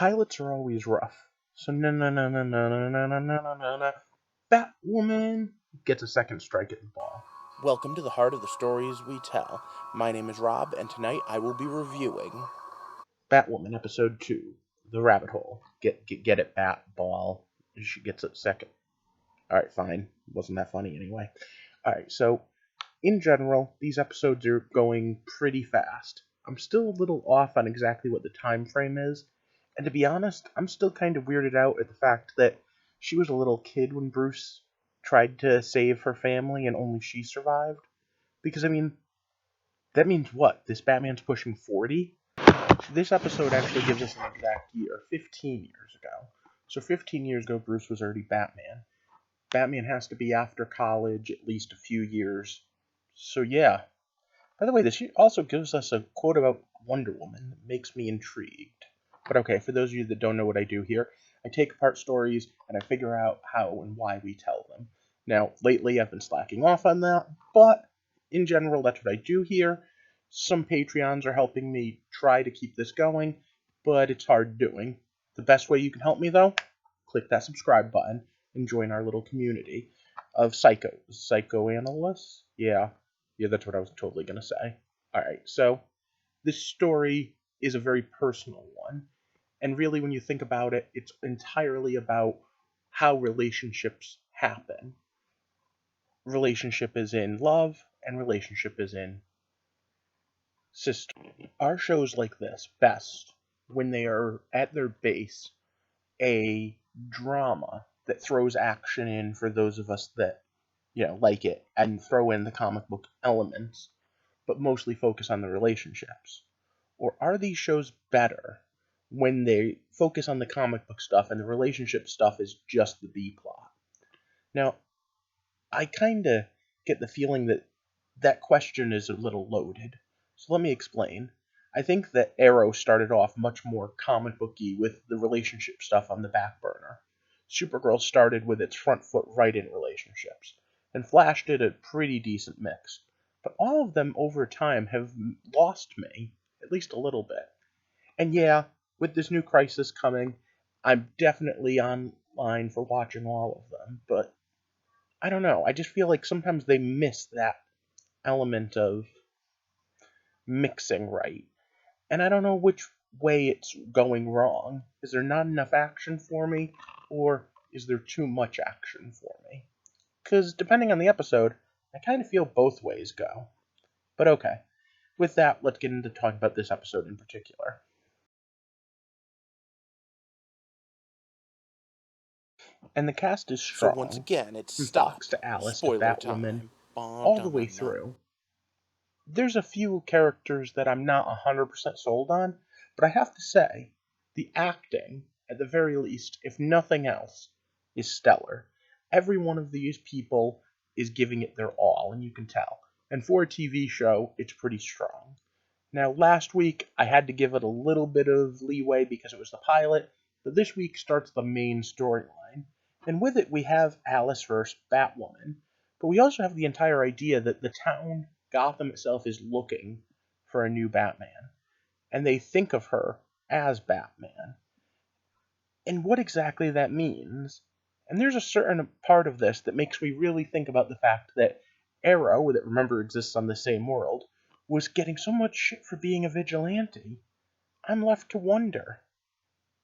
Pilots are always rough. So Batwoman gets a second strike at the ball. Welcome to the heart of the stories we tell. My name is Rob, and tonight I will be reviewing Batwoman episode 2, The Rabbit Hole. Get it, Bat Ball. She gets it second. Alright, fine. Wasn't that funny anyway. Alright, so in general, these episodes are going pretty fast. I'm still a little off on exactly what the time frame is, and to be honest, I'm still kind of weirded out at the fact that she was a little kid when Bruce tried to save her family and only she survived. Because, I mean, that means what? This Batman's pushing 40? This episode actually gives us an exact year, 15 years ago. So 15 years ago, Bruce was already Batman. Batman has to be after college at least a few years. So yeah. By the way, this also gives us a quote about Wonder Woman that makes me intrigued. But okay, for those of you that don't know what I do here, I take apart stories and I figure out how and why we tell them. Now, lately I've been slacking off on that, but in general, that's what I do here. Some Patreons are helping me try to keep this going, but it's hard doing. The best way you can help me, though, click that subscribe button and join our little community of psychoanalysts. Yeah, that's what I was totally gonna say. All right, so this story is a very personal one, and really, when you think about it, it's entirely about how relationships happen. Relationship is in love, and relationship is in sister. Our shows like this best when they are at their base a drama that throws action in for those of us that like it and throw in the comic book elements, but mostly focus on the relationships? Or are these shows better when they focus on the comic book stuff and the relationship stuff is just the B plot? Now, I kind of get the feeling that that question is a little loaded. So let me explain. I think that Arrow started off much more comic booky with the relationship stuff on the back burner. Supergirl started with its front foot right in relationships, and Flash did a pretty decent mix. But all of them over time have lost me, at least a little bit. And yeah, with this new crisis coming, I'm definitely online for watching all of them, but I don't know. I just feel like sometimes they miss that element of mixing right. And I don't know which way it's going wrong. Is there not enough action for me, or is there too much action for me? Because depending on the episode, I kind of feel both ways go. But okay, with that, let's get into talking about this episode in particular. And the cast is So once strong, again, it's from Fox stop. to Alice to Spoiler Batwoman, time. all the way through. There's a few characters that I'm not 100% sold on, but I have to say, the acting, at the very least, if nothing else, is stellar. Every one of these people is giving it their all, and you can tell. And for a TV show, it's pretty strong. Now, last week, I had to give it a little bit of leeway because it was the pilot, but this week starts the main storyline. And with it, we have Alice versus Batwoman, but we also have the entire idea that the town, Gotham itself, is looking for a new Batman, and they think of her as Batman. And what exactly that means. And there's a certain part of this that makes me really think about the fact that Arrow, that remember exists on the same world, was getting so much shit for being a vigilante. I'm left to wonder,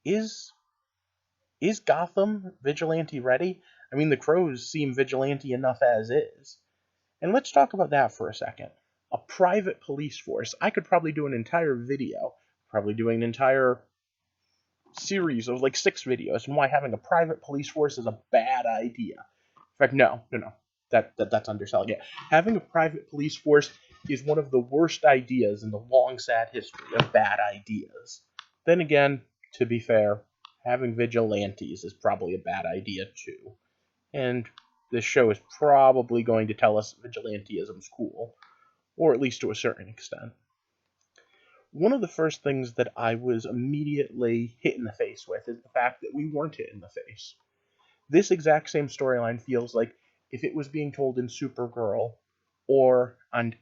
is is Gotham vigilante ready? I mean, the Crows seem vigilante enough as is. And let's talk about that for a second. A private police force. I could probably do an entire video, probably doing an entire series of like 6 videos on why having a private police force is a bad idea. In fact, no. That's underselling it. Having a private police force is one of the worst ideas in the long, sad history of bad ideas. Then again, to be fair, having vigilantes is probably a bad idea too. And this show is probably going to tell us vigilanteism's cool, or at least to a certain extent. One of the first things that I was immediately hit in the face with is the fact that we weren't hit in the face. This exact same storyline feels like if it was being told in Supergirl or on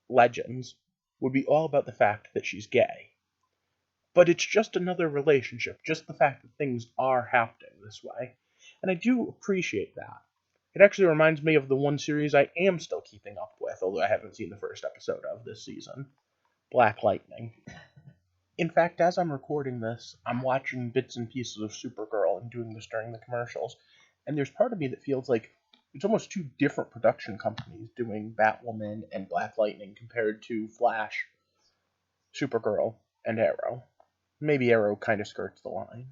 Legends, would be all about the fact that she's gay. But it's just another relationship, just the fact that things are happening this way. And I do appreciate that. It actually reminds me of the one series I am still keeping up with, although I haven't seen the first episode of this season, Black Lightning. In fact, as I'm recording this, I'm watching bits and pieces of Supergirl and doing this during the commercials, and there's part of me that feels like it's almost two different production companies doing Batwoman and Black Lightning compared to Flash, Supergirl, and Arrow. Maybe Arrow kind of skirts the line.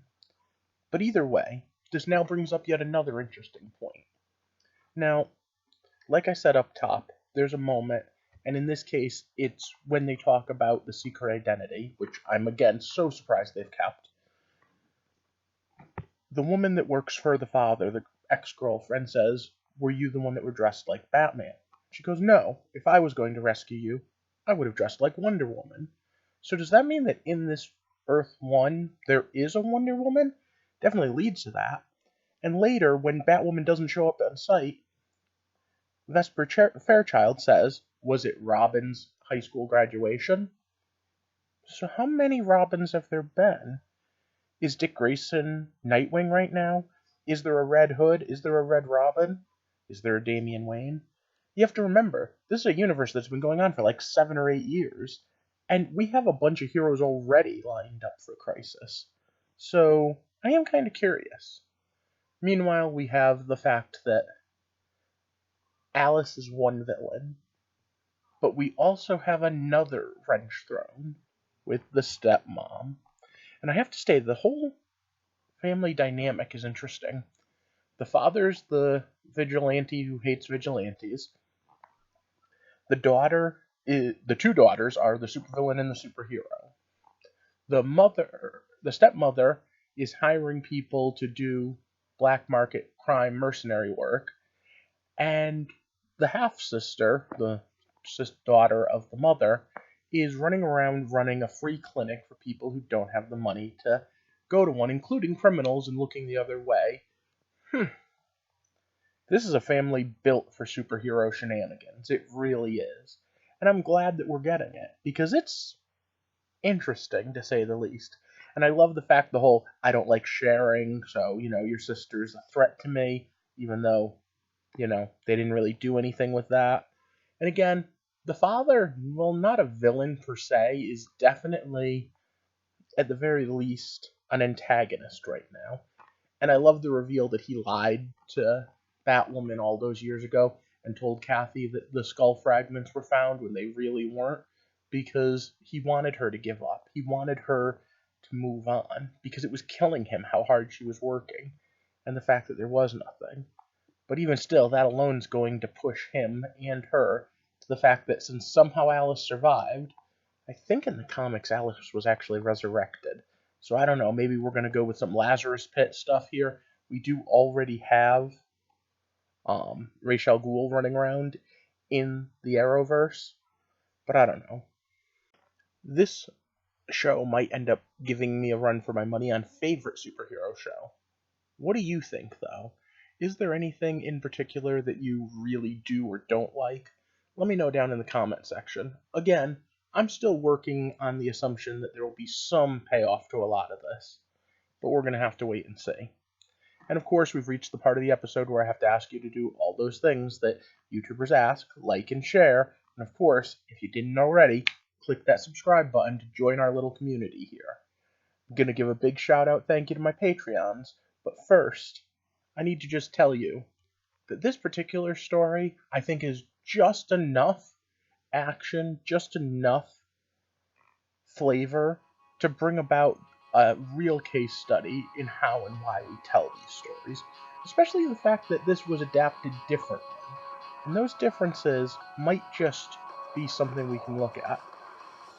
But either way, this now brings up yet another interesting point. Now, like I said up top, there's a moment, and in this case, it's when they talk about the secret identity, which I'm again so surprised they've kept. The woman that works for the father, the ex-girlfriend, says, "Were you the one that were dressed like Batman?" She goes, "No, if I was going to rescue you, I would have dressed like Wonder Woman." So does that mean that in this Earth 1, there is a Wonder Woman? Definitely leads to that. And later, when Batwoman doesn't show up on site, Vesper Fairchild says, "Was it Robin's high school graduation?" So how many Robins have there been? Is Dick Grayson Nightwing right now? Is there a Red Hood? Is there a Red Robin? Is there a Damian Wayne? You have to remember, this is a universe that's been going on for like 7 or 8 years, and we have a bunch of heroes already lined up for Crisis. So, I am kind of curious. Meanwhile, we have the fact that Alice is one villain, but we also have another wrench thrown with the stepmom. And I have to say, the whole family dynamic is interesting. The father's the vigilante who hates vigilantes. The two daughters are the supervillain and the superhero. The stepmother, is hiring people to do black market crime mercenary work, and the half sister, the daughter of the mother, is running around running a free clinic for people who don't have the money to go to one, including criminals, and looking the other way. This is a family built for superhero shenanigans. It really is. And I'm glad that we're getting it, because it's interesting, to say the least. And I love the fact the whole, I don't like sharing, so, your sister's a threat to me, even though, they didn't really do anything with that. And again, the father, well, not a villain per se, is definitely, at the very least, an antagonist right now. And I love the reveal that he lied to Batwoman all those years ago and told Kathy that the skull fragments were found when they really weren't, because he wanted her to give up. He wanted her to move on, because it was killing him how hard she was working, and the fact that there was nothing. But even still, that alone is going to push him and her to the fact that since somehow Alice survived, I think in the comics Alice was actually resurrected. So I don't know, maybe we're going to go with some Lazarus Pit stuff here. We do already have Ra's al Ghul running around in the Arrowverse, but I don't know. This show might end up giving me a run for my money on favorite superhero show. What do you think, though? Is there anything in particular that you really do or don't like? Let me know down in the comment section. Again, I'm still working on the assumption that there will be some payoff to a lot of this, but we're going to have to wait and see. And of course, we've reached the part of the episode where I have to ask you to do all those things that YouTubers ask, like and share, and of course, if you didn't already, click that subscribe button to join our little community here. I'm going to give a big shout out thank you to my Patreons, but first, I need to just tell you that this particular story, I think, is just enough action, just enough flavor to bring about a real case study in how and why we tell these stories, especially the fact that this was adapted differently. And those differences might just be something we can look at.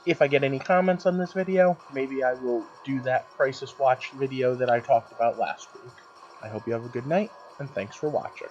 If I get any comments on this video, maybe I will do that Crisis Watch video that I talked about last week. I hope you have a good night, and thanks for watching.